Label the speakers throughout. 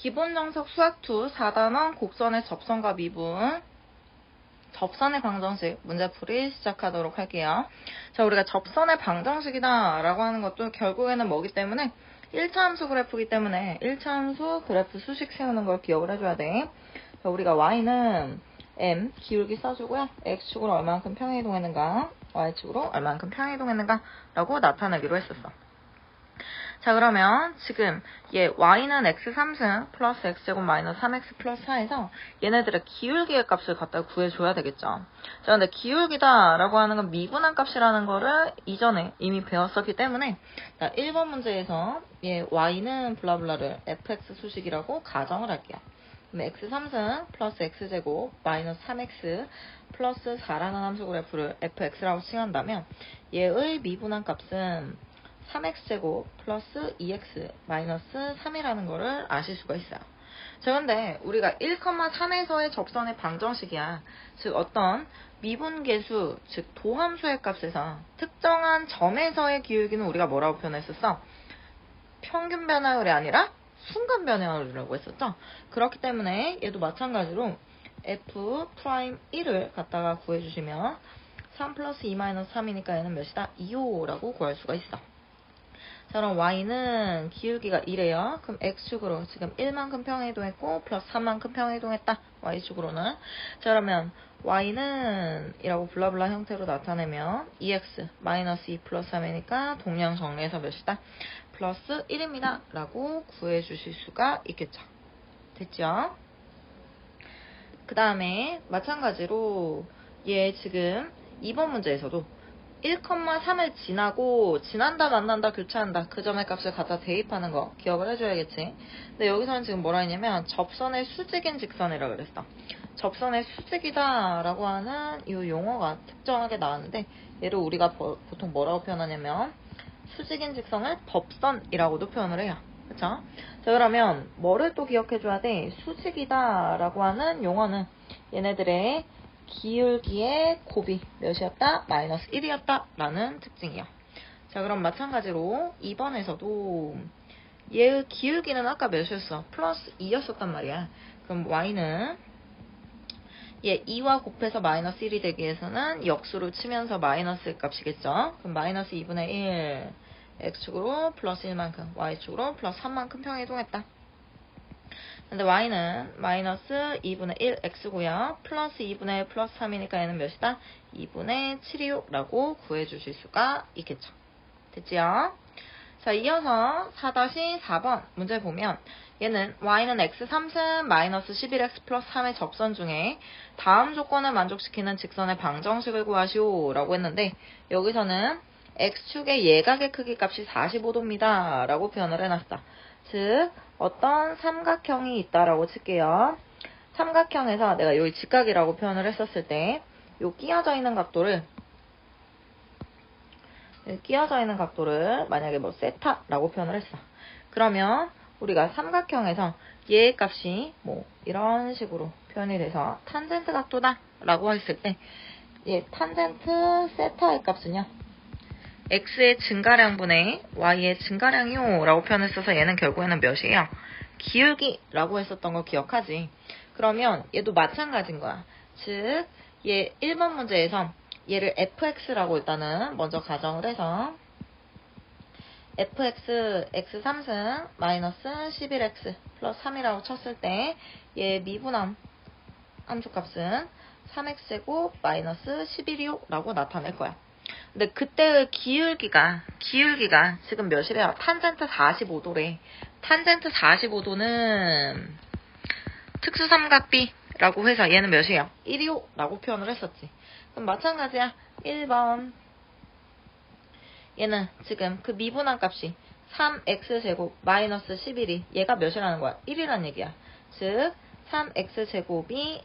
Speaker 1: 기본 정석 수학2 4단원 곡선의 접선과 미분, 접선의 방정식 문제풀이 시작하도록 할게요. 자, 우리가 접선의 방정식이다 라고 하는 것도 결국에는 뭐기 때문에 1차 함수 그래프이기 때문에 1차 함수 그래프 수식 세우는 걸 기억을 해줘야 돼. 자, 우리가 y는 m 기울기 써주고요. x축으로 얼만큼 평행이동했는가, y축으로 얼만큼 평행이동했는가 라고 나타내기로 했었어. 자, 그러면 지금 얘 y는 x 3승 플러스 x제곱 마이너스 3x 플러스 4에서 얘네들의 기울기의 값을 갖다 구해줘야 되겠죠. 자, 근데 기울기다 라고 하는 건 미분한 값이라는 거를 이전에 이미 배웠었기 때문에 자, 1번 문제에서 얘 y는 블라블라를 fx 수식이라고 가정을 할게요. 그럼 x 3승 플러스 x제곱 마이너스 3x 플러스 4라는 함수 그래프를 fx라고 칭한다면 얘의 미분한 값은 3x제곱 플러스 2x 마이너스 3이라는 거를 아실 수가 있어요. 자, 근데 우리가 1,3에서의 접선의 방정식이야. 즉 어떤 미분계수, 즉 도함수의 값에서 특정한 점에서의 기울기는 우리가 뭐라고 표현했었어? 평균 변화율이 아니라 순간 변화율이라고 했었죠. 그렇기 때문에 얘도 마찬가지로 f'1을 갖다가 구해주시면 3 플러스 2 마이너스 3이니까 얘는 몇이다? 2호라고 구할 수가 있어. 자, 그럼 y는 기울기가 1이에요. 그럼 x축으로 지금 1만큼 평행이동했고 플러스 3만큼 평행이동했다. y축으로는. 자, 그러면 y는 이라고 블라블라 형태로 나타내면 2x 마이너스 2 플러스 3이니까 동량 정리해서 몇이다? 플러스 1입니다. 라고 구해주실 수가 있겠죠. 됐죠? 그 다음에 마찬가지로 얘 지금 2번 문제에서도 1,3을 지난다 만난다 교차한다 그 점의 값을 갖다 대입하는 거 기억을 해줘야겠지. 근데 여기서는 지금 뭐라 했냐면 접선의 수직인 직선이라 그랬어. 접선의 수직이다 라고 하는 이 용어가 특정하게 나왔는데 얘를 우리가 보통 뭐라고 표현하냐면 수직인 직선을 법선이라고도 표현을 해요. 그쵸? 자, 그러면 뭐를 또 기억해줘야 돼? 수직이다 라고 하는 용어는 얘네들의 기울기의 곱이 몇이었다? 마이너스 1이었다 라는 특징이야. 자, 그럼 마찬가지로 2번에서도 얘의 기울기는 아까 몇이었어? 플러스 2였었단 말이야. 그럼 y는 얘 2와 곱해서 마이너스 1이 되기 위해서는 역수로 치면서 마이너스 값이겠죠. 그럼 마이너스 2분의 1 x축으로 플러스 1만큼 y축으로 플러스 3만큼 평행이동했다. 근데 y는 마이너스 2분의 1 x고요. 플러스 2분의 1 플러스 3이니까 얘는 몇이다? 2분의 7이요라고 구해주실 수가 있겠죠. 됐지요? 자, 이어서 4-4번 문제 보면 얘는 y는 x 3승 마이너스 11x 플러스 3의 접선 중에 다음 조건을 만족시키는 직선의 방정식을 구하시오 라고 했는데 여기서는 x축의 예각의 크기 값이 45도입니다 라고 표현을 해놨어. 즉 어떤 삼각형이 있다라고 칠게요. 삼각형에서 내가 여기 직각이라고 표현을 했었을 때 요 끼어져 있는 각도를 만약에 뭐 세타라고 표현을 했어. 그러면 우리가 삼각형에서 얘의 값이 뭐 이런 식으로 표현이 돼서 탄젠트 각도다 라고 했을 때 얘 탄젠트 세타의 값은요 x의 증가량분의 y의 증가량이요 라고 표현했어서 얘는 결국에는 몇이에요? 기울기라고 했었던 거 기억하지? 그러면 얘도 마찬가지인 거야. 즉 얘 1번 문제에서 얘를 fx라고 일단은 먼저 가정을 해서 fx x 3승 마이너스 11x 플러스 3이라고 쳤을 때 얘 미분함 함수값은 3x제곱 마이너스 11이요 라고 나타낼 거야. 근데 그때의 기울기가 지금 몇이래요? 탄젠트 45도래. 탄젠트 45도는 특수삼각비라고 해서 얘는 몇이에요? 1이요 라고 표현을 했었지. 그럼 마찬가지야. 1번 얘는 지금 그 미분한 값이 3x제곱 마이너스 11이 얘가 몇이라는 거야? 1이란 얘기야. 즉 3x제곱이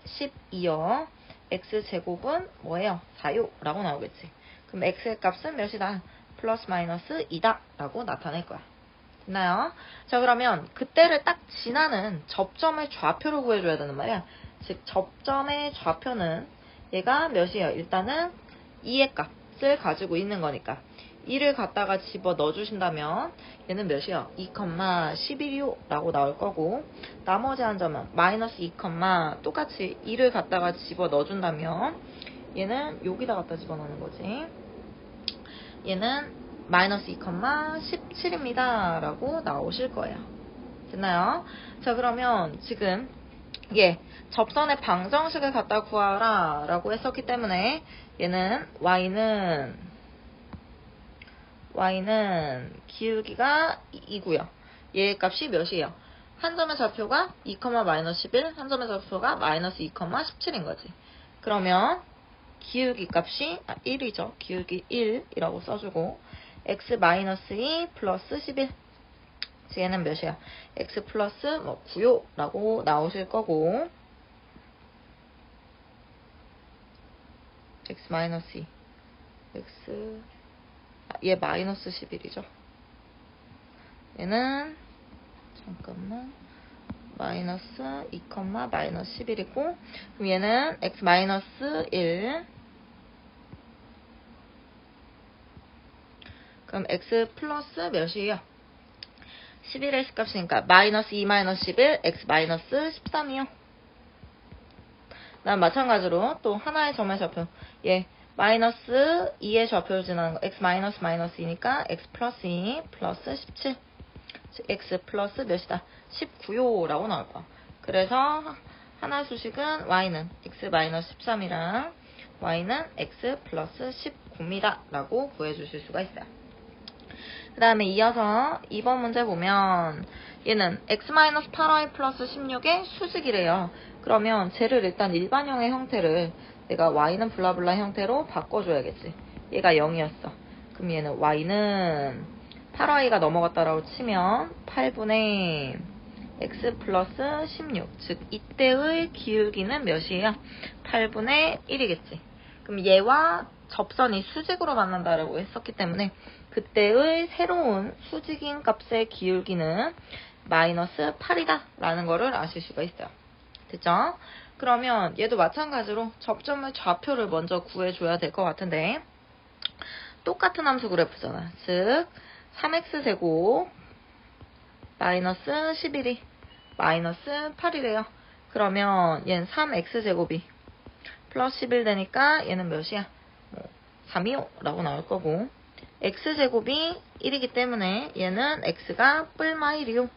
Speaker 1: 12요. x제곱은 뭐예요? 4요 라고 나오겠지. 그럼 x의 값은 몇이다? 플러스 마이너스 2다 라고 나타낼 거야. 됐나요? 자, 그러면 그때를 딱 지나는 접점의 좌표를 구해줘야 되는 말이야. 즉 접점의 좌표는 얘가 몇이에요? 일단은 2의 값을 가지고 있는 거니까 2를 갖다가 집어 넣어주신다면 얘는 몇이요? 2,11이요 라고 나올 거고 나머지 한 점은 마이너스 2, 똑같이 2를 갖다가 집어 넣어준다면 얘는 여기다 갖다 집어넣는 거지. 얘는 마이너스 2, 17입니다 라고 나오실 거예요. 됐나요? 자, 그러면 지금 접선의 방정식을 갖다 구하라 라고 했었기 때문에 얘는 y는 기울기가 2고요. 얘 값이 몇이에요? 한 점의 좌표가 2, 마이너스 11, 한 점의 좌표가 마이너스 2, 17인 거지. 그러면 기울기 값이 1이죠. 기울기 1이라고 써주고 x 마이너스 2 플러스 11. 얘는 몇이야? x 플러스 9요 라고 나오실 거고 x 마이너스 2 얘 마이너스 11이죠. 얘는 잠깐만 마이너스 2, 마이너스 11이고 그럼 얘는 x 마이너스 1 그럼 x 플러스 몇이에요? 11의 x값이니까 마이너스 2 마이너스 11 x 마이너스 13이요. 난 마찬가지로 또 하나의 점의 좌표 얘 마이너스 2의 좌표를 지나는 거 x 마이너스 마이너스 2니까 x 플러스 2 플러스 17 x 플러스 몇이다? 19요 라고 나올 거야. 그래서 하나의 수식은 y는 x 마이너스 13이랑 y는 x 플러스 19입니다 라고 구해주실 수가 있어요. 그 다음에 이어서 2번 문제 보면 얘는 x-8y 플러스 16의 수직이래요. 그러면 쟤를 일단 일반형의 형태를 내가 y는 블라블라 형태로 바꿔줘야겠지. 얘가 0이었어. 그럼 얘는 y는 8y가 넘어갔다라고 치면 8분의 x 플러스 16. 즉 이때의 기울기는 몇이에요? 8분의 1이겠지. 그럼 얘와 접선이 수직으로 만난다라고 했었기 때문에 그때의 새로운 수직인 값의 기울기는 마이너스 8이다 라는 거를 아실 수가 있어요. 됐죠? 그러면 얘도 마찬가지로 접점의 좌표를 먼저 구해줘야 될 것 같은데 똑같은 함수 그래프잖아. 즉 3x제곱 마이너스 11이 마이너스 8이래요. 그러면 얘는 3x제곱이 플러스 11 되니까 얘는 몇이야? 3이요 라고 나올 거고 x제곱이 1이기 때문에 얘는 x가 뿔마 1이요.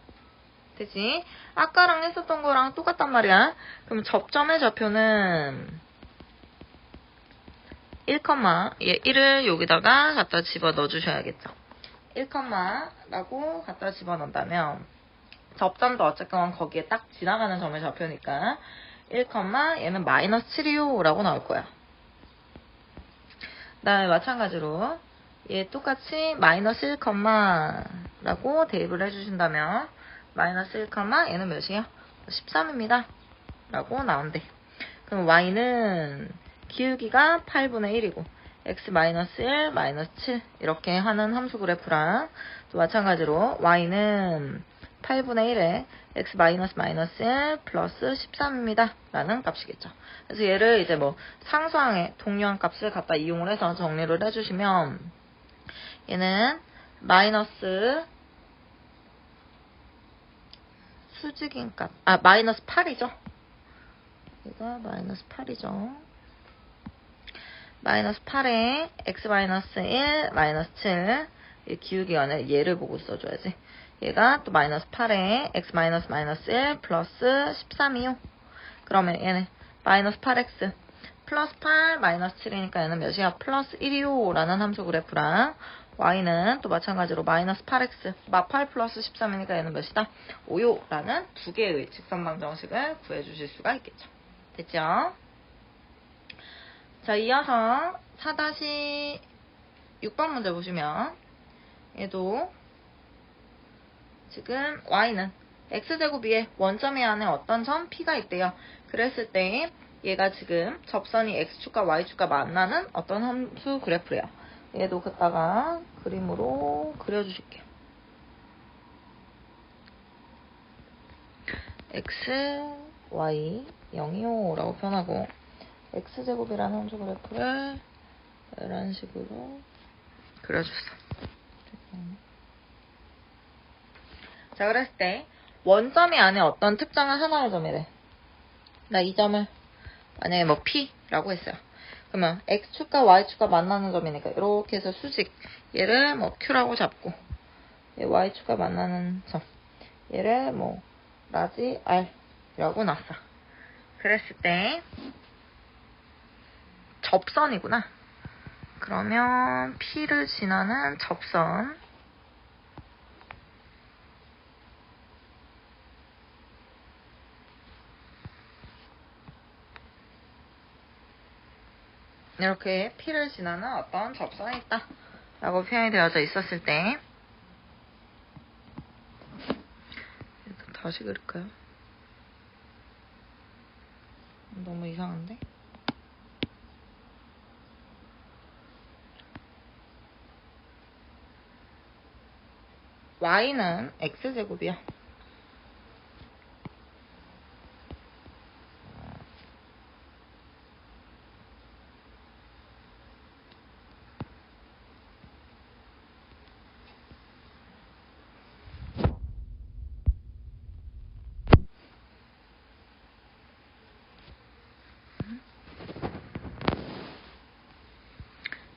Speaker 1: 되지? 아까랑 했었던 거랑 똑같단 말이야. 그럼 접점의 좌표는 1, 얘 1을 여기다가 갖다 집어 넣어주셔야겠죠. 1, 라고 갖다 집어 넣는다면 접점도 어쨌건 거기에 딱 지나가는 점의 좌표니까 1, 얘는 마이너스 7이요 라고 나올 거야. 그 다음에 마찬가지로 얘 똑같이 마이너스 1, 라고 대입을 해주신다면 마이너스 1, 얘는 몇이야? 13입니다. 라고 나온대. 그럼 y는 기울기가 8분의 1이고 x 마이너스 1, 마이너스 7 이렇게 하는 함수 그래프랑 또 마찬가지로 y는 8분의 1에 x 마이너스 마이너스 1 플러스 13입니다. 라는 값이겠죠. 그래서 얘를 이제 상수항에 동요한 값을 갖다 이용을 해서 정리를 해주시면 얘는 마이너스 수직인 값, 마이너스 8이죠. 얘가 마이너스 8이죠. 마이너스 8에 x 마이너스 1, 마이너스 7 이 기울기가 아니라 얘를 보고 써줘야지. 얘가 또 마이너스 8에 x 마이너스 마이너스 1 플러스 13이요. 그러면 얘는 마이너스 8x 플러스 8 마이너스 7이니까 얘는 몇이야? 플러스 1이요 라는 함수 그래프랑 y는 또 마찬가지로 마이너스 8x 마8 플러스 13이니까 얘는 몇이다? 5요 라는 두 개의 직선방정식을 구해주실 수가 있겠죠. 됐죠? 자, 이어서 4-6번 문제 보시면 얘도 지금 y는 x제곱 위에 원점의 안에 어떤 점 p가 있대요. 그랬을 때 얘가 지금 접선이 x축과 y축과 만나는 어떤 함수 그래프래요. 얘도 갖다가 그림으로 그려주실게요. x, y 0이요 라고 표현하고 x제곱이라는 함수 그래프를 이런 식으로 그려줬어. 자, 그랬을 때 원점이 안에 어떤 특정한 하나의 점이래. 나 이 점을 만약에 뭐 P라고 했어요. 그러면 X축과 Y축과 만나는 점이니까 이렇게 해서 수직 얘를 뭐 Q라고 잡고 얘 Y축과 만나는 점 얘를 뭐 라지 R이라고 놨어. 그랬을 때 접선이구나. 그러면 P를 지나는 접선 이렇게 P를 지나는 어떤 접선이 있다 라고 표현이 되어져 있었을 때 다시 그릴까요? 너무 이상한데? Y는 X제곱이야.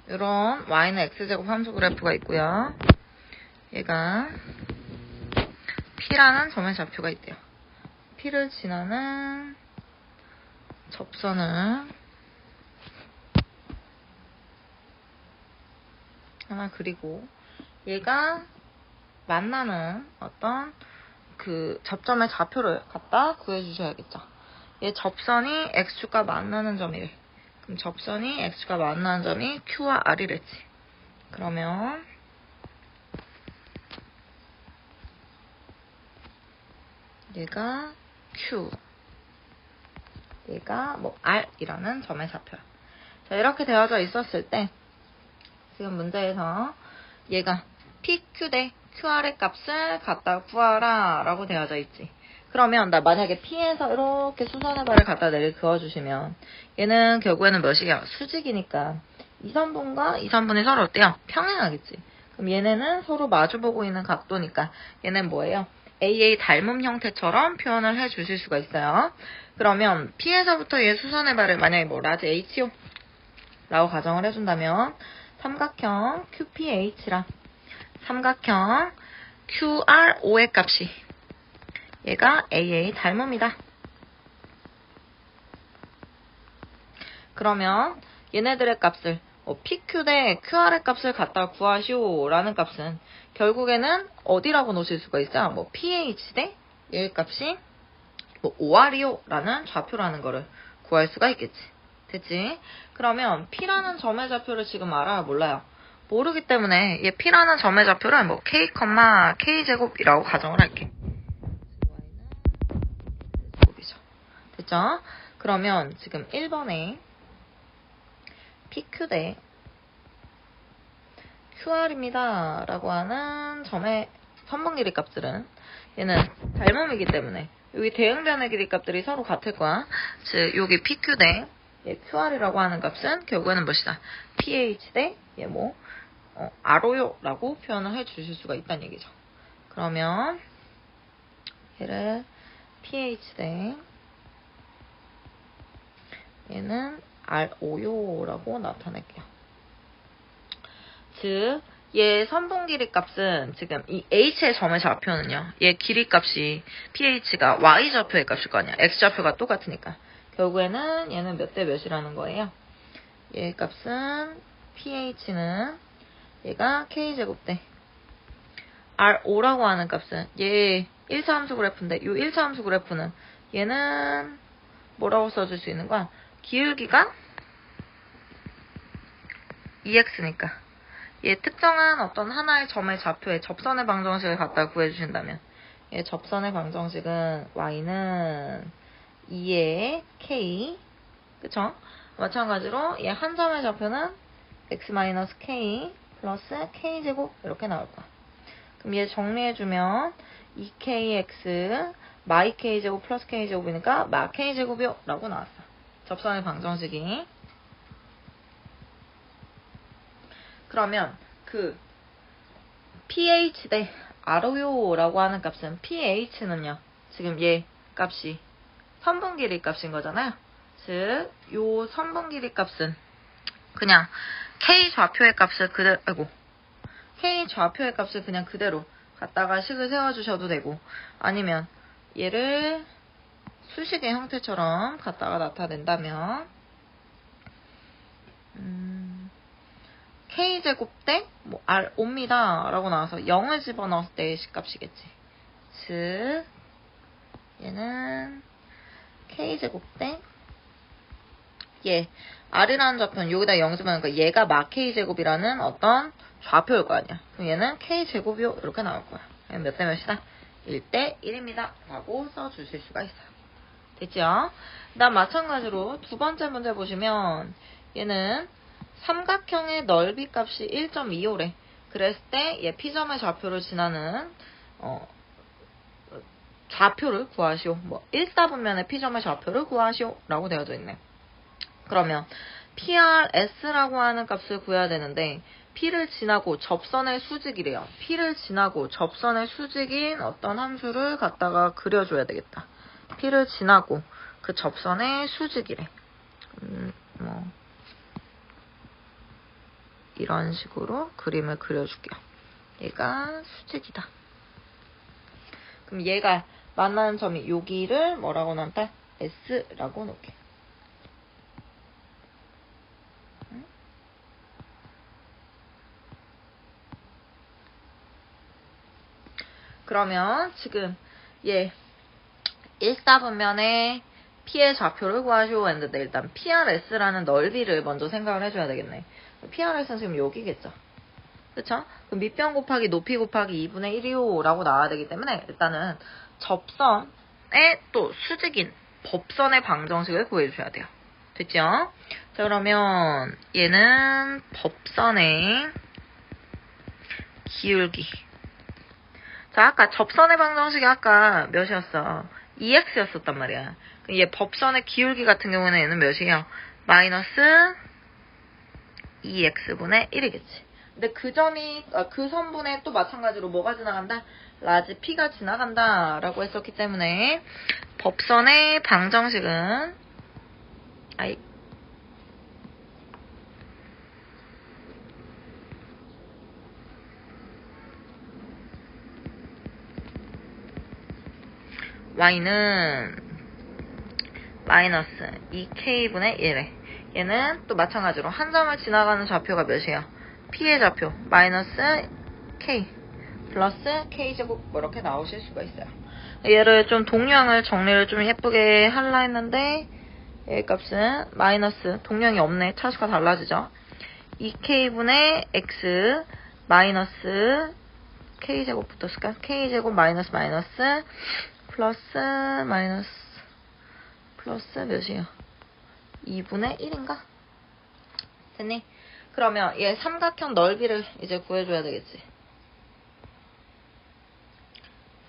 Speaker 1: 이런 Y는 X제곱 함수 그래프가 있고요. 얘가 P라는 점의 좌표가 있대요. P를 지나는 접선을 하나 그리고 얘가 만나는 어떤 그 접점의 좌표를 갖다 구해주셔야겠죠. 얘 접선이 X축과 만나는 점이래. 그럼 접선이 X축과 만나는 점이 Q와 R이랬지. 그러면 얘가 Q, 얘가 뭐 R이라는 점의 좌표야. 자, 이렇게 되어져 있었을 때 지금 문제에서 얘가 PQ 대 QR의 값을 갖다 구하라 라고 되어져 있지. 그러면 나 만약에 P에서 이렇게 수선의 발을 갖다 내리 그어주시면 얘는 결국에는 몇이야? 수직이니까 2선분과 2선분이 서로 어때요? 평행하겠지. 그럼 얘네는 서로 마주보고 있는 각도니까 얘는 뭐예요? AA 닮음 형태처럼 표현을 해주실 수가 있어요. 그러면 P에서부터 얘 수선의 발을 만약에 뭐 라지 HO 라고 가정을 해준다면 삼각형 QPH랑 삼각형 QRO의 값이 얘가 AA 닮음이다. 그러면 얘네들의 값을 PQ 대 QR의 값을 갖다 구하시오 라는 값은 결국에는 어디라고 놓으실 수가 있어요? 뭐 PH 대 얘의 값이 뭐 OR이요 라는 좌표라는 거를 구할 수가 있겠지. 됐지? 그러면 P라는 점의 좌표를 지금 알아요? 몰라요? 모르기 때문에 얘 P라는 점의 좌표를 뭐 K, K제곱이라고 가정을 할게. 됐죠? 그러면 지금 1번에 PQ 대 QR입니다 라고 하는 점의 선분 길이 값들은 얘는 닮음이기 때문에 여기 대응변의 길이 값들이 서로 같을 거야. 즉 여기 PQ 대 QR이라고 하는 값은 결국에는 무엇이다? PH 대 뭐 RO요 라고 표현을 해주실 수가 있다는 얘기죠. 그러면 얘를 PH 대 얘는 RO요 라고 나타낼게요. 즉 얘 선분 길이 값은 지금 이 H의 점의 좌표는요. 얘 길이 값이 pH가 Y 좌표의 값일 거 아니야. X 좌표가 똑같으니까. 결국에는 얘는 몇 대 몇이라는 거예요. 얘 값은 pH는 얘가 K제곱 대 RO라고 하는 값은 얘 1차 함수 그래프인데 이 1차 함수 그래프는 얘는 뭐라고 써줄 수 있는 거야? 기울기가 EX니까 얘 특정한 어떤 하나의 점의 좌표에 접선의 방정식을 갖다 구해주신다면 얘 접선의 방정식은 Y는 2의 K 그쵸? 마찬가지로 얘 한 점의 좌표는 X-K 플러스 K제곱 이렇게 나올 거야. 그럼 얘 정리해주면 2KX 마이 K제곱 플러스 K제곱이니까 마 K제곱이요 라고 나왔어. 접선의 방정식이. 그러면 그 pH 대 R요 라고 하는 값은 pH는요. 지금 얘 값이 선분 길이 값인 거잖아요. 즉, 요 선분 길이 값은 그냥 K 좌표의 값을 그대로, K 좌표의 값을 그냥 그대로 갖다가 식을 세워주셔도 되고, 아니면 얘를 수식의 형태처럼 갖다가 나타낸다면, K제곱 대, R옵니다. 라고 나와서 0을 집어넣었을 때의 식값이겠지. 즉, 얘는 K제곱 대, 얘, R이라는 좌표는 여기다 0 집어넣으니까 얘가 막 K제곱이라는 어떤 좌표일 거 아니야. 그럼 얘는 K제곱이요. 이렇게 나올 거야. 몇 대 몇이다? 1대 1입니다. 라고 써주실 수가 있어요. 됐죠? 그 다음 마찬가지로 두 번째 문제 보시면 얘는 삼각형의 넓이 값이 1.25래. 그랬을 때 얘 P점의 좌표를 지나는 좌표를 구하시오. 1사분면의 P점의 좌표를 구하시오. 라고 되어져 있네. 그러면 PRS라고 하는 값을 구해야 되는데 P를 지나고 접선의 수직이래요. P를 지나고 접선의 수직인 어떤 함수를 갖다가 그려줘야 되겠다. P를 지나고 그 접선의 수직이래. 이런 식으로 그림을 그려줄게요. 얘가 수직이다. 그럼 얘가 만나는 점이 여기를 뭐라고 넣다? S라고 놓게. 그러면 지금 얘 1사분면의 P의 좌표를 구하시오 했는데 일단 PRS라는 넓이를 먼저 생각을 해줘야 되겠네. PRS는 지금 여기겠죠. 그쵸? 그럼 밑변 곱하기 높이 곱하기 2분의 1이요 라고 나와야 되기 때문에 일단은 접선의 또 수직인 법선의 방정식을 구해주셔야 돼요. 됐죠? 자, 그러면 얘는 법선의 기울기. 자, 아까 접선의 방정식이 아까 몇이었어? 2x였었단 말이야. 얘 법선의 기울기 같은 경우는 얘는 몇이에요? 마이너스 2x분의 1이겠지. 근데 그 선분에 또 마찬가지로 뭐가 지나간다? 라지 p가 지나간다 라고 했었기 때문에 법선의 방정식은 y는 마이너스 2k분의 1에 얘는 또 마찬가지로 한 점을 지나가는 좌표가 몇이에요? p의 좌표 마이너스 k 플러스 k제곱 이렇게 나오실 수가 있어요. 얘를 좀 동량을 정리를 좀 예쁘게 하려 했는데 얘 값은 마이너스 동량이 없네. 차수가 달라지죠. 2k분의 x 마이너스 k제곱 붙었을까? k제곱 마이너스 마이너스 플러스 마이너스 플러스 몇이에요? 2분의 1인가? 됐니? 그러면 얘 삼각형 넓이를 이제 구해줘야 되겠지.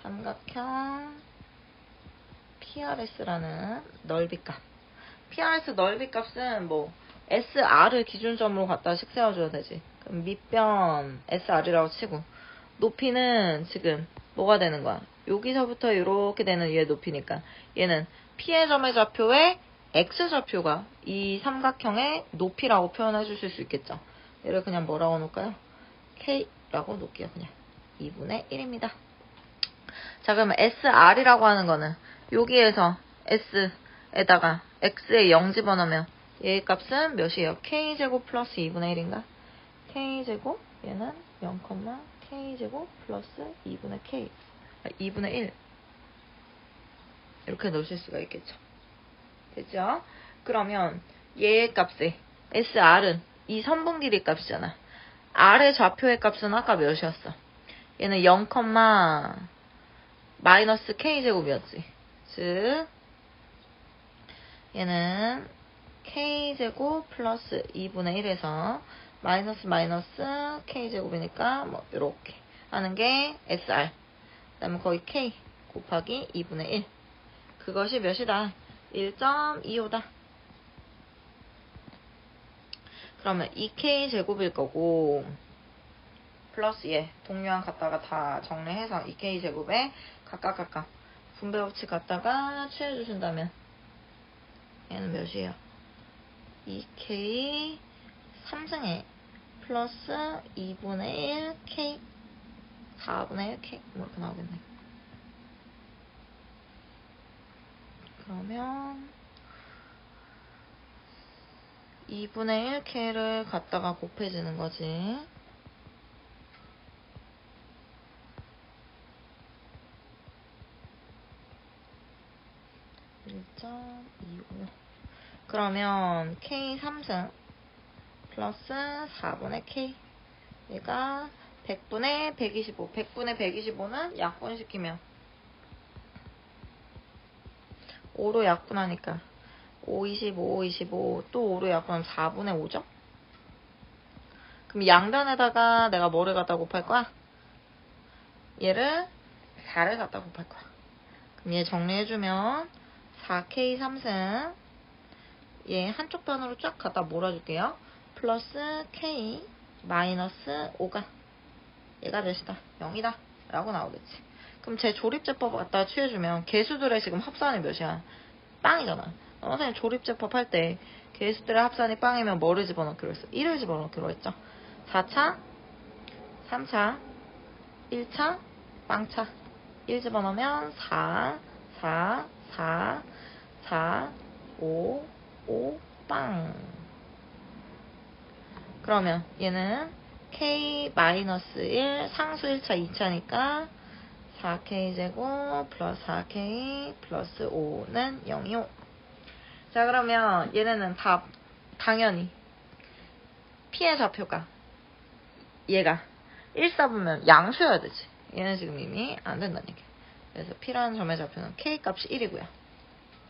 Speaker 1: 삼각형 PRS라는 넓이값. PRS 넓이값은 SR을 기준점으로 갖다 식 세워줘야 되지. 그럼 밑변 SR이라고 치고 높이는 지금 뭐가 되는 거야? 여기서부터 이렇게 되는 얘 높이니까 얘는 P의 점의 좌표에 X좌표가 이 삼각형의 높이라고 표현해 주실 수 있겠죠. 얘를 그냥 뭐라고 놓을까요? K라고 놓을게요. 그냥 2분의 1입니다. 자, 그러면 SR이라고 하는 거는 여기에서 S에다가 X에 0 집어넣으면 얘 값은 몇이에요? K제곱 플러스 2분의 1인가? K제곱 얘는 0, K제곱 플러스 2분의 K 2분의 1 이렇게 넣으실 수가 있겠죠. 됐죠? 그러면 얘의 값에 SR은 이 선분 길이 값이잖아. R의 좌표의 값은 아까 몇이었어? 얘는 0, 마이너스 K제곱이었지. 즉 얘는 K제곱 플러스 2분의 1에서 마이너스 K제곱이니까 이렇게 하는 게 SR. 그 다음에 거기 K 곱하기 2분의 1. 그것이 몇이다? 1.25다. 그러면 2K제곱일 거고 플러스 얘 동류항 갖다가 다 정리해서 2K제곱에 각각 분배법칙 갖다가 취해주신다면 얘는 몇이에요? 2K 3승에 플러스 2분의 1 K 4분의 1 K 뭐 이렇게 나오겠네. 그러면 2분의 1K를 갖다가 곱해지는 거지. 1.25 그러면 K 3승 플러스 4분의 K 얘가 100분의 125 100분의 125는 약분시키면 5로 약분하니까 5, 25, 5, 25 또 5로 약분하면 4분의 5죠? 그럼 양변에다가 내가 뭐를 갖다 곱할 거야? 얘를 4를 갖다 곱할 거야. 그럼 얘 정리해주면 4K 3승 얘 한쪽 변으로 쫙 갖다 몰아줄게요. 플러스 K 마이너스 5가 얘가 몇이다? 0이다 라고 나오겠지. 그럼 제 조립제법 갖다 취해주면 개수들의 지금 합산이 몇이야? 빵이잖아. 선생님 조립제법 할 때 개수들의 합산이 빵이면 뭐를 집어넣기로 했어? 1을 집어넣기로 했죠. 4차 3차 1차 빵차 1 집어넣으면 4 4 4 4 5 5 빵. 그러면 얘는 K-1 상수 1차 2차니까 4K제곱 플러스 4K 플러스 5는 0이요. 자 그러면 얘네는 답 당연히 P의 좌표가 얘가 1사분면 양수여야 되지. 얘는 지금 이미 안 된다는 얘기야. 그래서 P라는 점의 좌표는 K 값이 1이고요.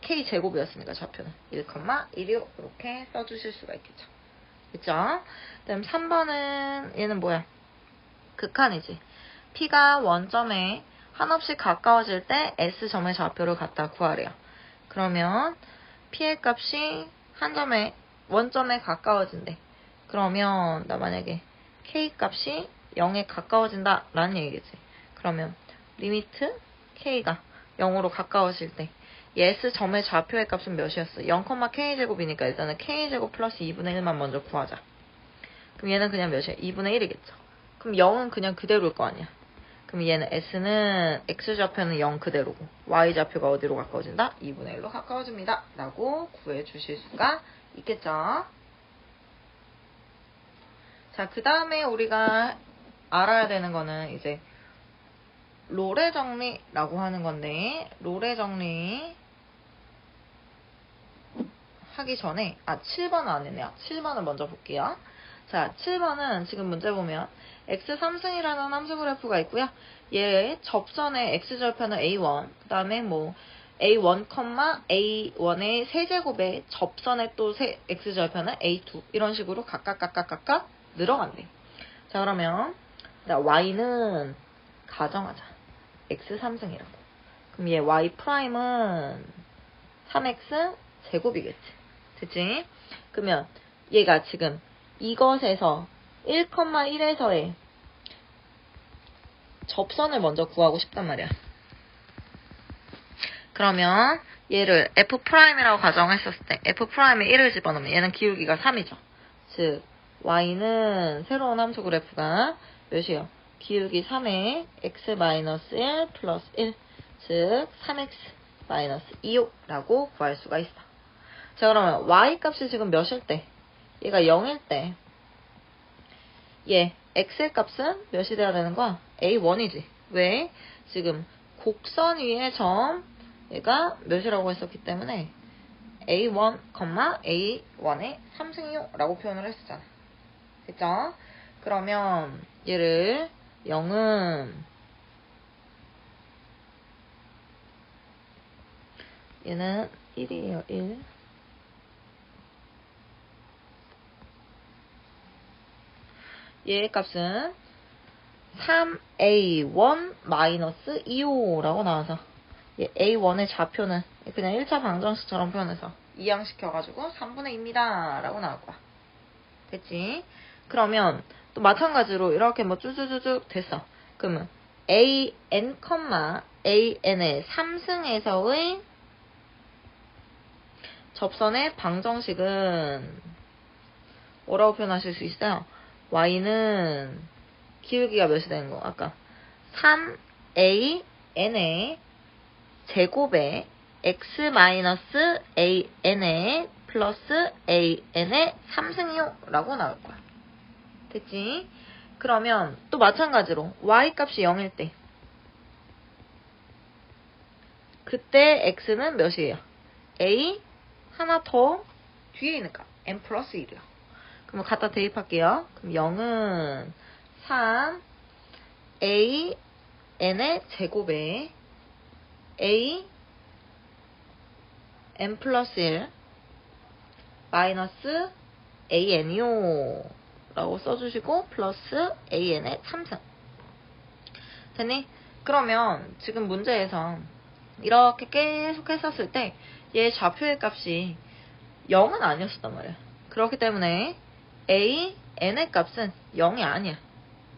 Speaker 1: K 제곱이었으니까 좌표는 1,1이요. 이렇게 써주실 수가 있겠죠. 그쵸? 그다음 3번은 얘는 뭐야? 극한이지. P가 원점에 한없이 가까워질 때 S점의 좌표를 갖다 구하래요. 그러면 P의 값이 한 점에 원점에 가까워진대. 그러면 나 만약에 K 값이 0에 가까워진다 라는 얘기겠지. 그러면 리미트 K가 0으로 가까워질 때 S점의 좌표의 값은 몇이었어? 0, K제곱이니까 일단은 K제곱 플러스 2분의 1만 먼저 구하자. 그럼 얘는 그냥 몇이야? 2분의 1이겠죠. 그럼 0은 그냥 그대로일 거 아니야. 그럼 얘는 S는 X좌표는 0 그대로고 Y좌표가 어디로 가까워진다? 2분의 1로 가까워집니다. 라고 구해주실 수가 있겠죠. 자, 그 다음에 우리가 알아야 되는 거는 이제 로레 정리라고 하는 건데 로레 정리 하기 전에 7번은 안 했네요. 7번을 먼저 볼게요. 자, 7번은 지금 문제 보면 x3승이라는 함수 그래프가 있고요. 얘 접선의 x절편은 a1 그 다음에 뭐 a1, a1의 세제곱에 접선의 또 x절편은 a2 이런 식으로 각각 늘어간대. 자 그러면 y는 가정하자. x3승이라고. 그럼 얘 y 프라임은 3x 제곱이겠지. 됐지? 그러면 얘가 지금 이것에서 1,1에서의 접선을 먼저 구하고 싶단 말이야. 그러면 얘를 F'이라고 가정했었을 때 F'에 1을 집어넣으면 얘는 기울기가 3이죠. 즉 Y는 새로운 함수 그래프가 몇이에요? 기울기 3에 x-1 플러스 1 즉 3x 2라고 구할 수가 있어. 자 그러면 Y 값이 지금 몇일 때? 얘가 0일 때 얘 x의 값은 몇이 돼야 되는 거야? a1이지. 왜? 지금 곡선 위의 점 얘가 몇이라고 했었기 때문에 a1, a1의 3승이요 라고 표현을 했었잖아. 됐죠? 그러면 얘를 0은 얘는 1이에요. 1. 얘의 값은 3a1-2호라고 나와서 얘 a1의 좌표는 그냥 1차 방정식처럼 표현해서 이항시켜가지고 3분의 2입니다 라고 나올 거야. 됐지? 그러면 또 마찬가지로 이렇게 뭐 쭈쭈쭈쭈 됐어. 그러면 a n, a n의 3승에서의 접선의 방정식은 뭐라고 표현하실 수 있어요? y는 기울기가 몇이 되는 거? 아까 3an의 제곱에 x-an의 플러스 an의 3승이요 라고 나올 거야. 됐지? 그러면 또 마찬가지로 y 값이 0일 때 그때 x는 몇이에요? a 하나 더 뒤에 있는 값 n 플러스 1이요. 그럼 갖다 대입할게요. 그럼 0은 3 a n의 제곱에 a n 플러스 1 마이너스 an이요 라고 써주시고 플러스 an의 3승. 됐니? 그러면 지금 문제에서 이렇게 계속 했었을 때 얘 좌표의 값이 0은 아니었단 말이야. 그렇기 때문에 a, n의 값은 0이 아니야.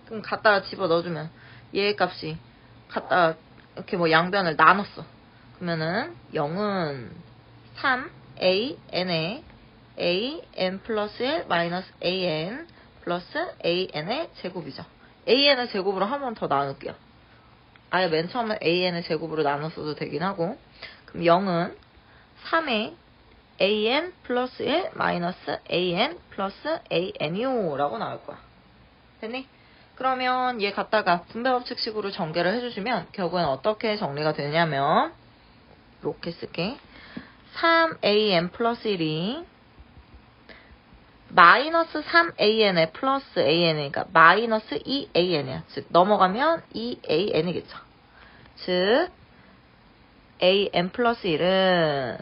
Speaker 1: 그럼 갖다가 집어넣어주면 얘의 값이 갖다가 이렇게 뭐 양변을 나눴어. 그러면은 0은 3 a, n의 a, n 플러스 1 마이너스 an 플러스 an의 제곱이죠. an의 제곱으로 한 번 더 나눌게요. 아예 맨 처음에 an의 제곱으로 나눴어도 되긴 하고. 그럼 0은 3의 an 플러스 1 마이너스 an 플러스 an이요 라고 나올 거야. 됐니? 그러면 얘 갖다가 분배법칙식으로 전개를 해주시면 결국엔 어떻게 정리가 되냐면 이렇게 쓸게. 3an 플러스 1이 마이너스 3an에 플러스 an이니까 마이너스 2an이야. 즉 넘어가면 2an이겠죠. 즉 an 플러스 1은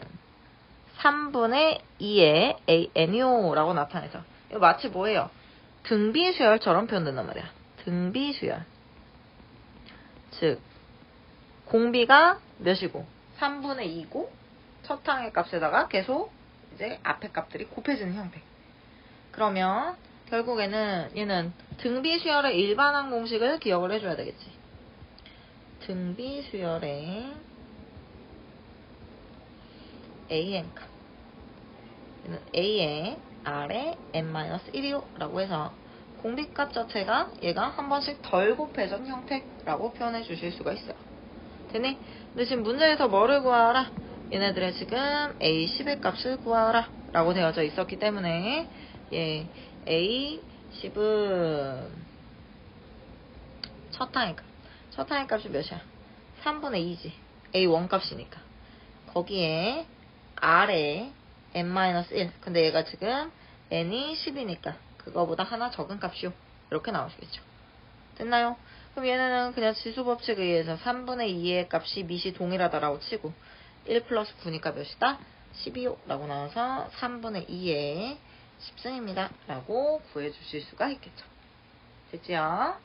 Speaker 1: 3분의 2의 an이요 라고 나타내죠. 이거 마치 뭐예요? 등비수열처럼 표현된단 말이야. 등비수열. 즉 공비가 몇이고 3분의 2고 첫 항의 값에다가 계속 이제 앞에 값들이 곱해지는 형태. 그러면 결국에는 얘는 등비수열의 일반항 공식을 기억을 해줘야 되겠지. 등비수열의 an 값. 얘는 a의 r에 n-1이요 라고 해서 공비값 자체가 얘가 한 번씩 덜 곱해진 형태라고 표현해 주실 수가 있어요. 되니? 근데 지금 문제에서 뭐를 구하라? 얘네들의 지금 A10의 값을 구하라 라고 되어져 있었기 때문에 예, A10은 첫 항의 값. 첫 항의 값이 몇이야? 3분의 2지. A1 값이니까. 거기에 R에 n-1. 근데 얘가 지금 n이 10이니까 그거보다 하나 적은 값이요. 이렇게 나오시겠죠. 됐나요? 그럼 얘네는 그냥 지수법칙에 의해서 3분의 2의 값이 밑이 동일하다라고 치고 1 플러스 9니까 몇이다? 12요 라고 나와서 3분의 2의 10승입니다 라고 구해주실 수가 있겠죠. 됐지요?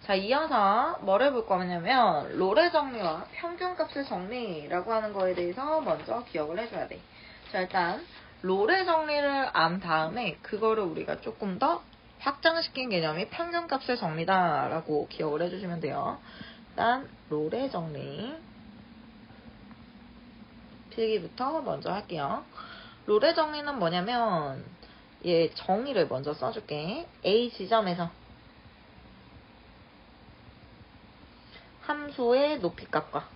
Speaker 1: 자, 이어서 뭘 해볼 거냐면 롤의 정리와 평균값의 정리라고 하는 거에 대해서 먼저 기억을 해줘야 돼. 자, 일단 롤의 정리를 안 다음에 그거를 우리가 조금 더 확장시킨 개념이 평균값의 정리다 라고 기억을 해주시면 돼요. 일단 롤의 정리 필기부터 먼저 할게요. 롤의 정리는 뭐냐면 얘 정의를 먼저 써줄게. A 지점에서 함수의 높이값과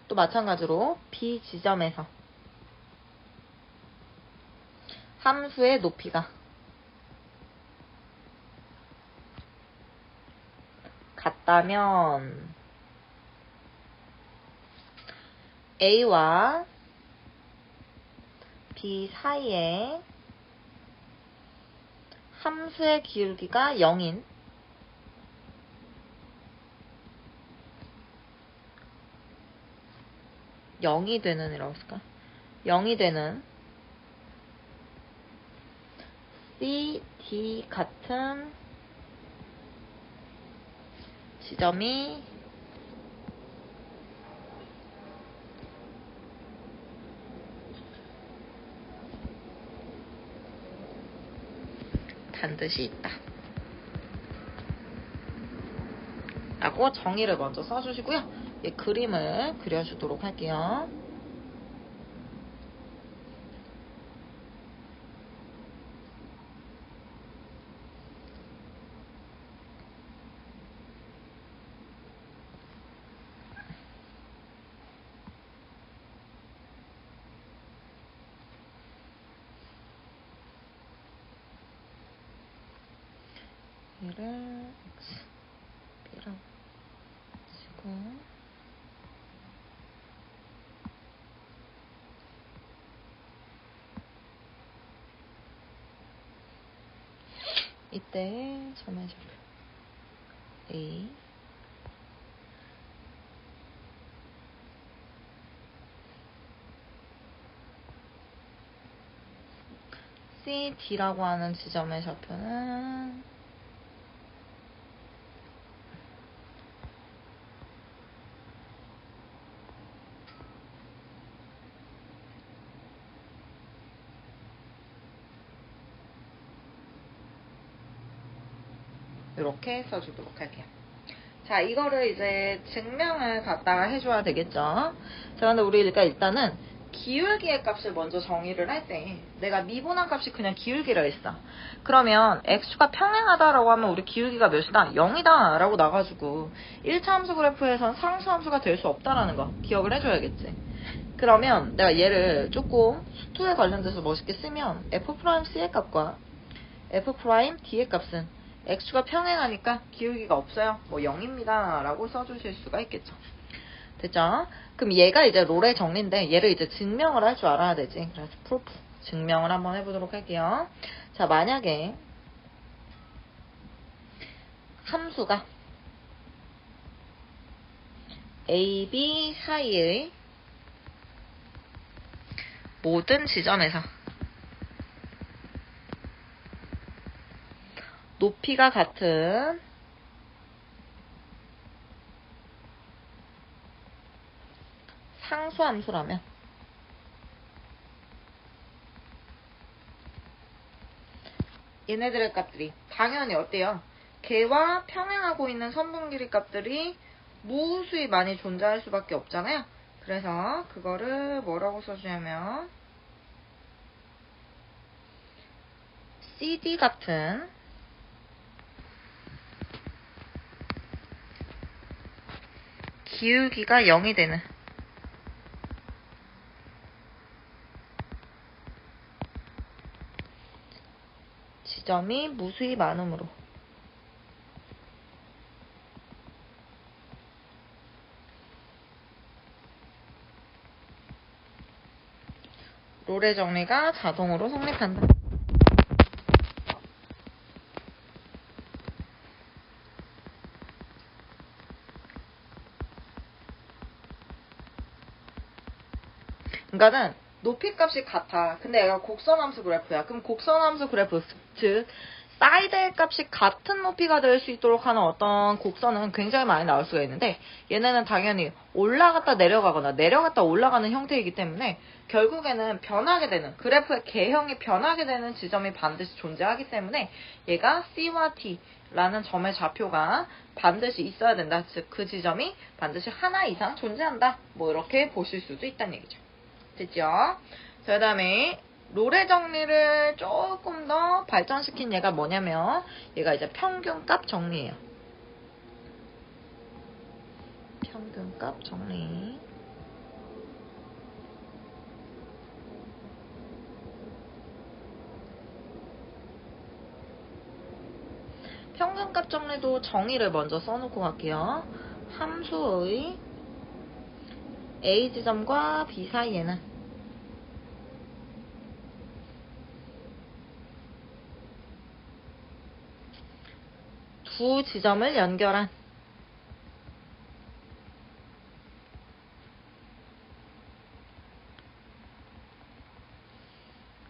Speaker 1: 또 마찬가지로 B 지점에서 함수의 높이가 같다면 A와 B 사이에 함수의 기울기가 0인 (0이 되는) 이라고 쓸까? 0이 되는 C, D 같은 지점이 반드시 있다. 라고 정의를 먼저 써주시고요. 이 그림을 그려주도록 할게요. 얘를 X, B라고 치고 이때 점의 좌표 A C, D라고 하는 지점의 좌표는 이렇게 써주도록 할게요. 자, 이거를 이제 증명을 갖다가 해줘야 되겠죠. 자, 근데 우리가 일단은 기울기의 값을 먼저 정의를 할 때 내가 미분한 값이 그냥 기울기라 했어. 그러면 x가 평행하다라고 하면 우리 기울기가 몇이다? 0이다 라고 나가지고 1차 함수 그래프에선 상수 함수가 될 수 없다라는 거 기억을 해줘야겠지. 그러면 내가 얘를 조금 수투에 관련돼서 멋있게 쓰면 f'C의 값과 f'D의 값은 x가 평행하니까 기울기가 없어요. 뭐 0입니다 라고 써주실 수가 있겠죠. 됐죠? 그럼 얘가 이제 롤의 정리인데 얘를 이제 증명을 할 줄 알아야 되지. 그래서 proof 증명을 한번 해보도록 할게요. 자, 만약에 함수가 A, B 사이의 모든 지점에서 높이가 같은 상수함수라면 얘네들의 값들이 당연히 어때요? 걔와 평행하고 있는 선분 길이 값들이 무수히 많이 존재할 수밖에 없잖아요. 그래서 그거를 뭐라고 써주냐면 CD 같은 기울기가 0이 되는 지점이 무수히 많으므로 롤의 정리가 자동으로 성립한다. 그러니까는 높이값이 같아. 근데 얘가 곡선함수 그래프야. 그럼 곡선함수 그래프, 즉 사이드의 값이 같은 높이가 될 수 있도록 하는 어떤 곡선은 굉장히 많이 나올 수가 있는데 얘네는 당연히 올라갔다 내려가거나 내려갔다 올라가는 형태이기 때문에 결국에는 변하게 되는 그래프의 개형이 변하게 되는 지점이 반드시 존재하기 때문에 얘가 C와 T라는 점의 좌표가 반드시 있어야 된다. 즉 그 지점이 반드시 하나 이상 존재한다. 뭐 이렇게 보실 수도 있다는 얘기죠. 됐죠? 자, 그 다음에 롤의 정리를 조금 더 발전시킨 얘가 뭐냐면 얘가 이제 평균값 정리예요. 평균값 정리. 평균값 정리도 정의를 먼저 써놓고 갈게요. 함수의 A 지점과 B 사이에는 두 지점을 연결한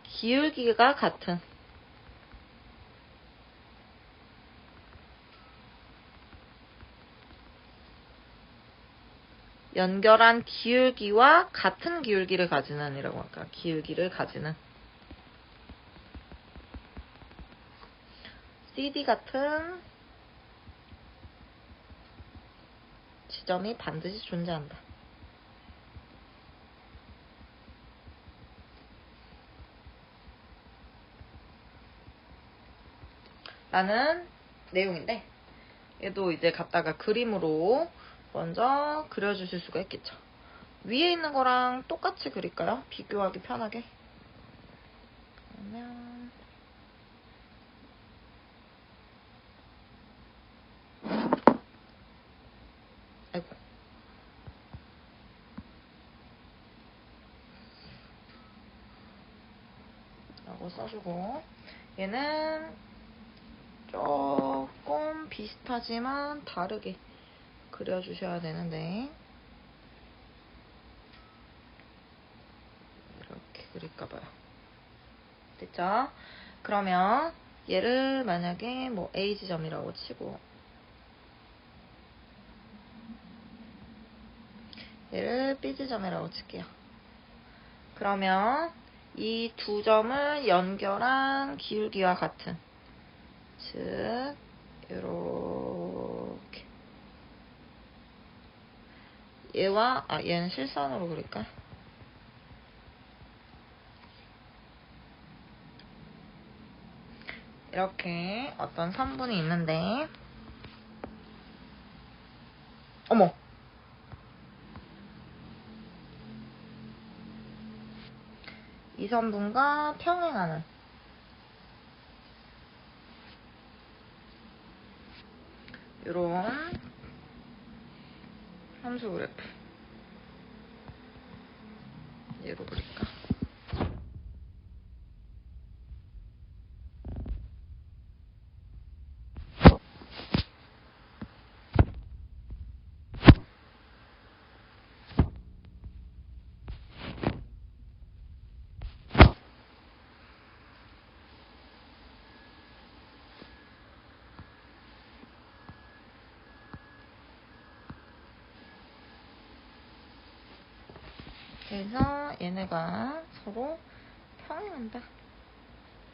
Speaker 1: 기울기가 같은 연결한 기울기와 같은 기울기를 가지는 이라고 할까? 기울기를 가지는 CD 같은 지점이 반드시 존재한다. 라는 내용인데, 얘도 이제 갖다가 그림으로 먼저 그려주실 수가 있겠죠. 위에 있는 거랑 똑같이 그릴까요? 비교하기 편하게. 그러면 아이고, 라고 써주고, 얘는 조금 비슷하지만 다르게 그려주셔야 되는데, 이렇게 그릴까봐요. 됐죠? 그러면 얘를 만약에 뭐 A 지점이라고 치고, 얘를 B 지점이라고 칠게요. 그러면 이 두 점을 연결한 기울기와 같은, 즉 이렇게 얘와 얘는 실선으로 그릴까? 이렇게 어떤 선분이 있는데, 어머! 이 선분과 평행하는 이런 함수 그래프, 얘로 그릴까? 그래서 얘네가 서로 평행한다.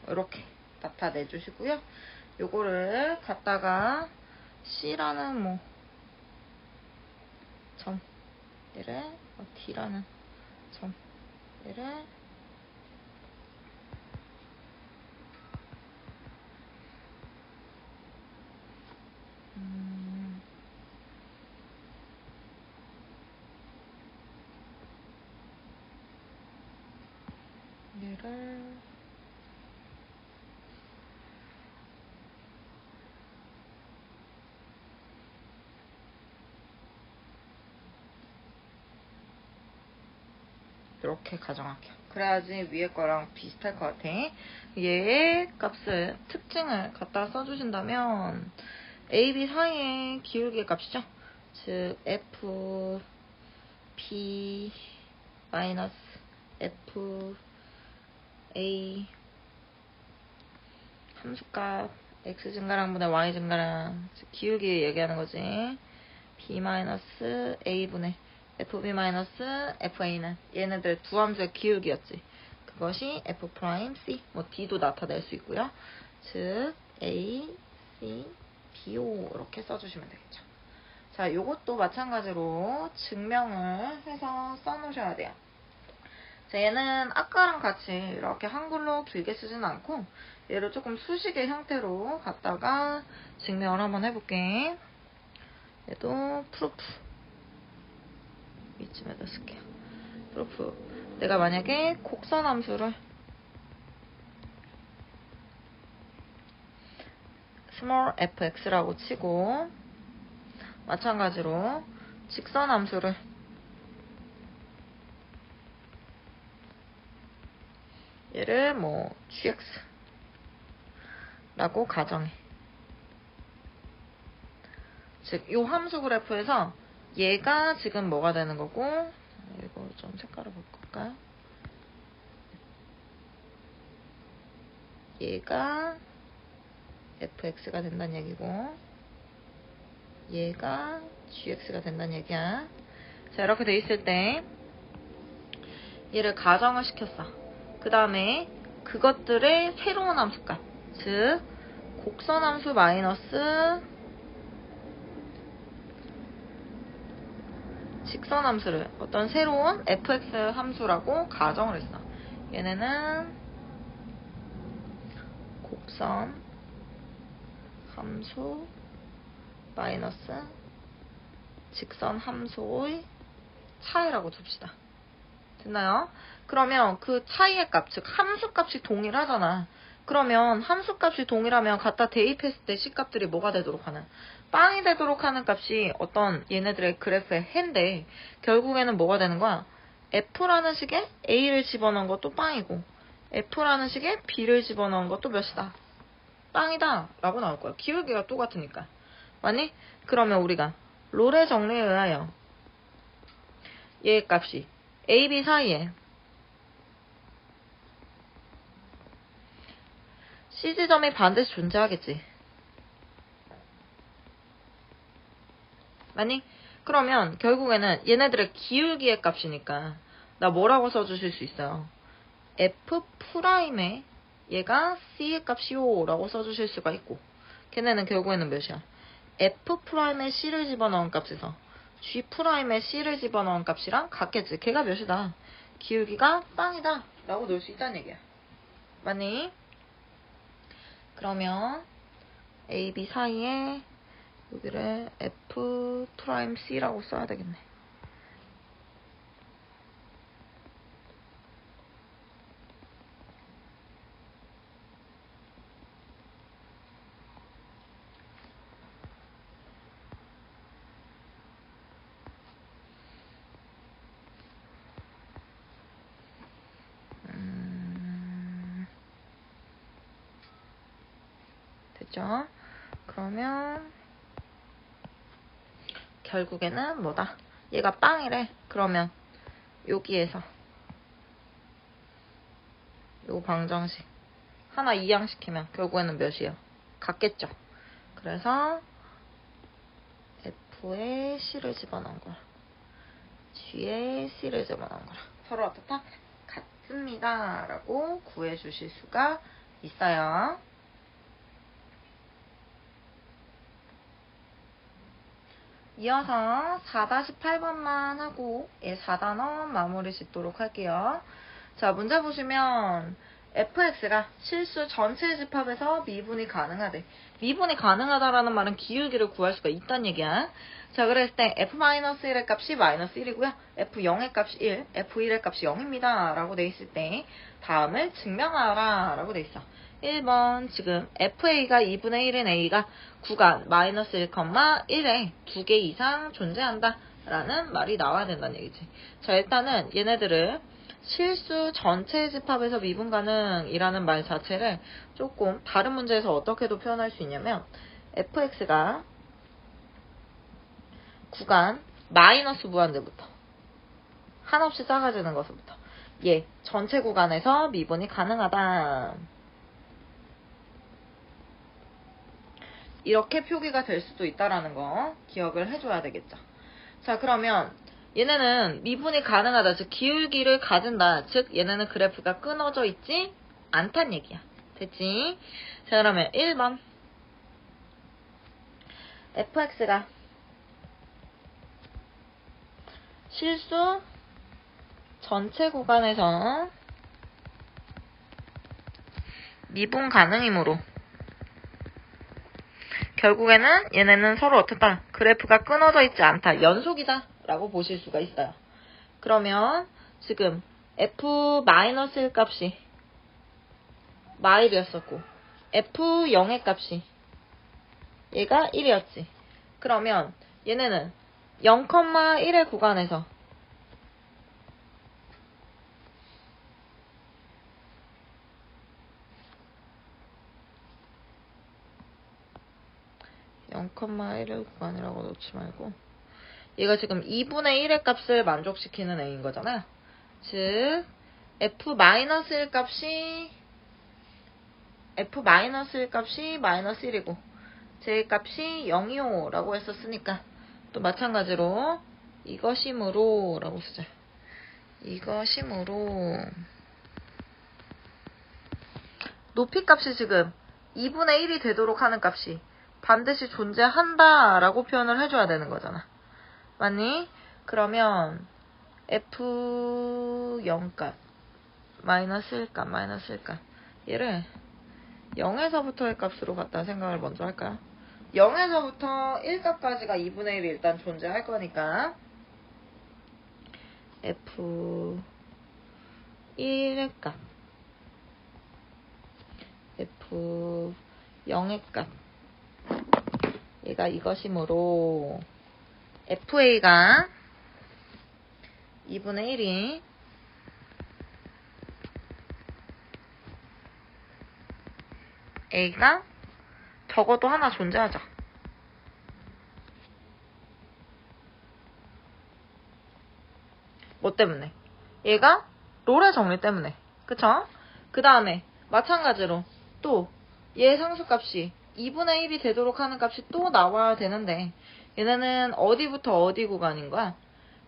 Speaker 1: 이렇게 나타내 주시고요. 요거를 갖다가 C라는 뭐 점, 얘를 D라는 점, 얘를 얘를 이렇게 가정할게요. 그래야지 위에 거랑 비슷할 것 같아. 얘의 값을, 특징을 갖다 써주신다면 A, B 사이의 기울기 값이죠. 즉 F, P, 마이너스 F, A 함수값 X 증가랑 분의 Y 증가랑, 즉 기울기 얘기하는 거지. B 마이너스 A분의 FB-FA는 얘네들 두 함수의 기울기였지. 그것이 F'C, 뭐 D도 나타낼 수 있고요. 즉 A, C, BO 이렇게 써주시면 되겠죠. 자, 요것도 마찬가지로 증명을 해서 써놓으셔야 돼요. 자, 얘는 아까랑 같이 이렇게 한글로 길게 쓰지는 않고 얘를 조금 수식의 형태로 갖다가 증명을 한번 해볼게. 얘도 프루프 이쯤에다 쓸게요. 프루프. 내가 만약에 곡선 함수를 small fx라고 치고, 마찬가지로 직선 함수를 얘를 뭐 gx라고 가정해. 즉, 요 함수 그래프에서 얘가 지금 뭐가 되는 거고, 이거 좀 색깔을 바꿀까요? 얘가 fx가 된다는 얘기고, 얘가 gx가 된다는 얘기야. 자, 이렇게 돼 있을 때 얘를 가정을 시켰어. 그 다음에 그것들의 새로운 함수값, 즉 곡선함수 마이너스 직선함수를 어떤 새로운 fx 함수라고 가정을 했어. 얘네는 곡선 함수 마이너스 직선 함수의 차이라고 둡시다. 됐나요? 그러면 그 차이의 값, 즉 함수 값이 동일하잖아. 그러면 함수 값이 동일하면 갖다 대입했을 때 C값들이 뭐가 되도록 하는? 빵이 되도록 하는 값이 어떤 얘네들의 그래프의 해인데 결국에는 뭐가 되는 거야? F라는 식에 A를 집어넣은 것도 빵이고 F라는 식에 B를 집어넣은 것도 몇이다? 빵이다 라고 나올 거야. 기울기가 똑같으니까. 맞니? 그러면 우리가 롤의 정리에 의하여 얘의 값이 A, B 사이에 CG점이 반드시 존재하겠지. 맞니? 그러면 결국에는 얘네들의 기울기의 값이니까 나 뭐라고 써주실 수 있어요? F'의 얘가 C의 값이요 라고 써주실 수가 있고 걔네는 결국에는 몇이야? F'의 C를 집어넣은 값에서 G'의 C를 집어넣은 값이랑 같겠지. 걔가 몇이다? 기울기가 빵이다 라고 넣을 수 있다는 얘기야. 맞니? 그러면 A, B 사이에 여기를 F'C라고 써야 되겠네. 됐죠? 그러면 결국에는 뭐다? 얘가 빵이래. 그러면 여기에서 요 방정식 하나 이항시키면 결국에는 몇이에요? 같겠죠? 그래서 F에 C를 집어넣은 거야. G에 C를 집어넣은 거라. 서로 어떻다? 같습니다. 라고 구해주실 수가 있어요. 이어서 4-8번만 하고 4단원 마무리 짓도록 할게요. 자, 문제 보시면 fx가 실수 전체 집합에서 미분이 가능하대. 미분이 가능하다라는 말은 기울기를 구할 수가 있다는 얘기야. 자, 그랬을 때 f-1의 값이 -1이고요. f0의 값이 1, f1의 값이 0입니다. 라고 돼 있을 때 다음을 증명하라 라고 돼 있어. 1번 지금 fa가 2분의 1인 a가 구간 -1, 1에 2개 이상 존재한다 라는 말이 나와야 된다는 얘기지. 자, 일단은 얘네들을 실수 전체 집합에서 미분 가능이라는 말 자체를 조금 다른 문제에서 어떻게도 표현할 수 있냐면 fx가 구간 마이너스 무한대부터 한없이 작아지는 것부터 얘 전체 구간에서 미분이 가능하다. 이렇게 표기가 될 수도 있다라는 거 기억을 해줘야 되겠죠. 자, 그러면 얘네는 미분이 가능하다. 즉 기울기를 가진다. 즉 얘네는 그래프가 끊어져 있지 않단 얘기야. 됐지? 자, 그러면 1번 fx가 실수 전체 구간에서 미분 가능이므로 결국에는 얘네는 서로 어떻다? 그래프가 끊어져 있지 않다. 연속이다 라고 보실 수가 있어요. 그러면 지금 f-1 값이 마일이었었고 f0의 값이 얘가 1이었지. 그러면 얘네는 0,1의 구간에서 (0,1의) 구간이라고 놓지 말고 얘가 지금 2분의 1의 값을 만족시키는 A인 거잖아요. 즉 f-1 값이 -1이고 제 값이 0이요 라고 했었으니까 또 마찬가지로 이것이므로 라고 쓰자. 이것이므로 높이 값이 지금 2분의 1이 되도록 하는 값이 반드시 존재한다 라고 표현을 해줘야 되는 거잖아. 맞니? 그러면 f0값 마이너스 1값 얘를 0에서부터의 값으로 갖다 생각을 먼저 할까요? 0에서부터 1값까지가 2분의 1이 일단 존재할 거니까 f1의 값 f0의 값 얘가 이것이므로 fa가 2분의 1이 a가 적어도 하나 존재하자. 뭐 때문에? 얘가 롤의 정리 때문에. 그쵸? 그 다음에 마찬가지로 또 얘 상수값이 2분의 1이 되도록 하는 값이 또 나와야 되는데 얘네는 어디부터 어디 구간인 거야?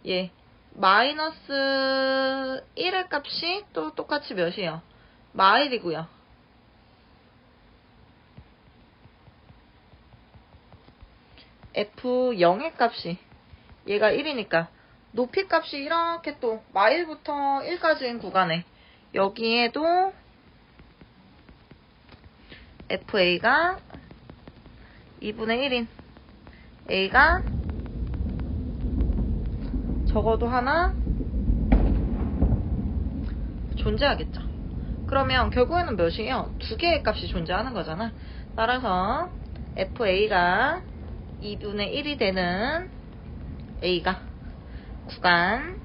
Speaker 1: 얘 마이너스 1의 값이 또 똑같이 몇이에요? 마일이고요. f0의 값이 얘가 1이니까 높이 값이 이렇게 또 마일부터 1까지인 구간에 여기에도 fa가 2분의 1인 a가 적어도 하나 존재하겠죠. 그러면 결국에는 몇이에요? 두 개의 값이 존재하는 거잖아. 따라서 fa가 2분의 1이 되는 a가 구간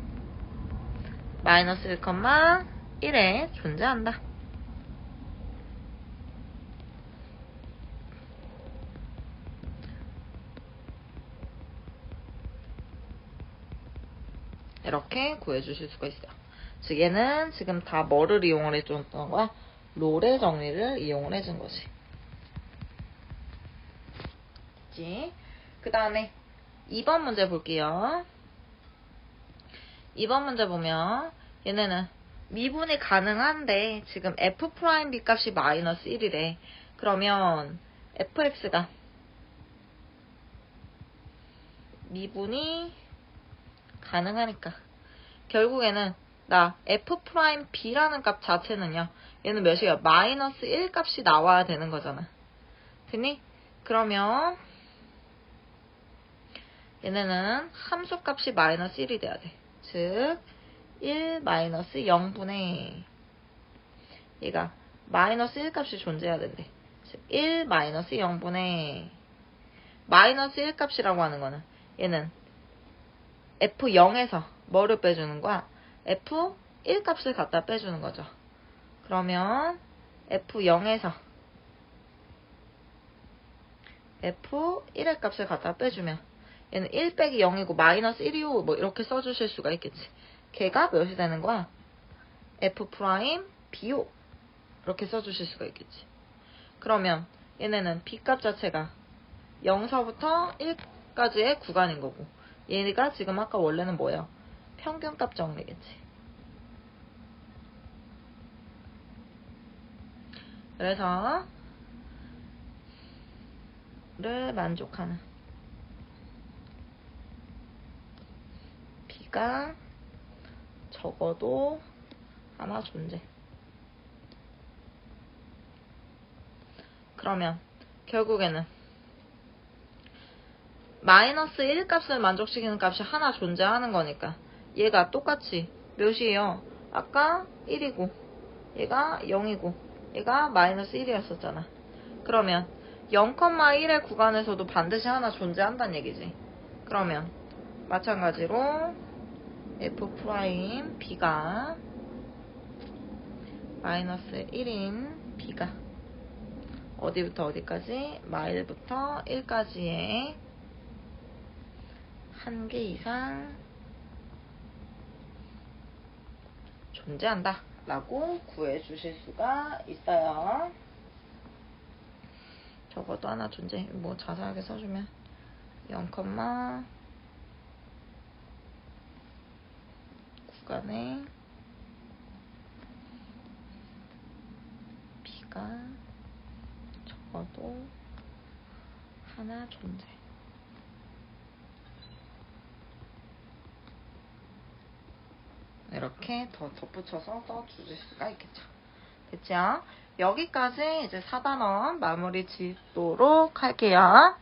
Speaker 1: 마이너스 1,1에 존재한다. 이렇게 구해주실 수가 있어요. 즉 얘는 지금 다 뭐를 이용을 해줬던 거야? 롤의 정리를 이용을 해준 거지. 그 다음에 2번 문제 볼게요. 2번 문제 보면 얘네는 미분이 가능한데 지금 f'b 값이 마이너스 1이래. 그러면 fx가 미분이 가능하니까 결국에는 나 f'b라는 값 자체는요. 얘는 몇이에요? 마이너스 1 값이 나와야 되는 거잖아. 됐니? 그러면 얘네는 함수 값이 마이너스 1이 돼야 돼. 즉 1 마이너스 0분의 얘가 마이너스 1 값이 존재해야 된대. 즉 1 마이너스 0분의 마이너스 1 값이라고 하는 거는 얘는 f0에서 뭐를 빼주는 거야? f1 값을 갖다 빼주는 거죠. 그러면 f0에서 f1의 값을 갖다 빼주면 얘는 1 빼기 0이고 마이너스 1이요 뭐 이렇게 써주실 수가 있겠지. 걔가 몇이 되는 거야? f'b요 이렇게 써주실 수가 있겠지. 그러면 얘네는 b값 자체가 0서부터 1까지의 구간인 거고 얘가 지금 아까 원래는 뭐예요? 평균값 정리겠지. 그래서 를 만족하는 b가 적어도 하나 존재. 그러면 결국에는 마이너스 1 값을 만족시키는 값이 하나 존재하는 거니까 얘가 똑같이 몇이에요? 아까 1이고 얘가 0이고 얘가 마이너스 1이었었잖아. 그러면 0,1의 구간에서도 반드시 하나 존재한다는 얘기지. 그러면 마찬가지로 f'b가 마이너스 1인 b가 어디부터 어디까지? 마일부터 1까지의 한 개 이상 존재한다 라고 구해주실 수가 있어요. 적어도 하나 존재. 뭐 자세하게 써주면 0, 구간에 b가 이것도 하나 존재. 이렇게 더 덧붙여서 써주실 수가 있겠죠. 됐죠? 여기까지 이제 4단원 마무리 짓도록 할게요.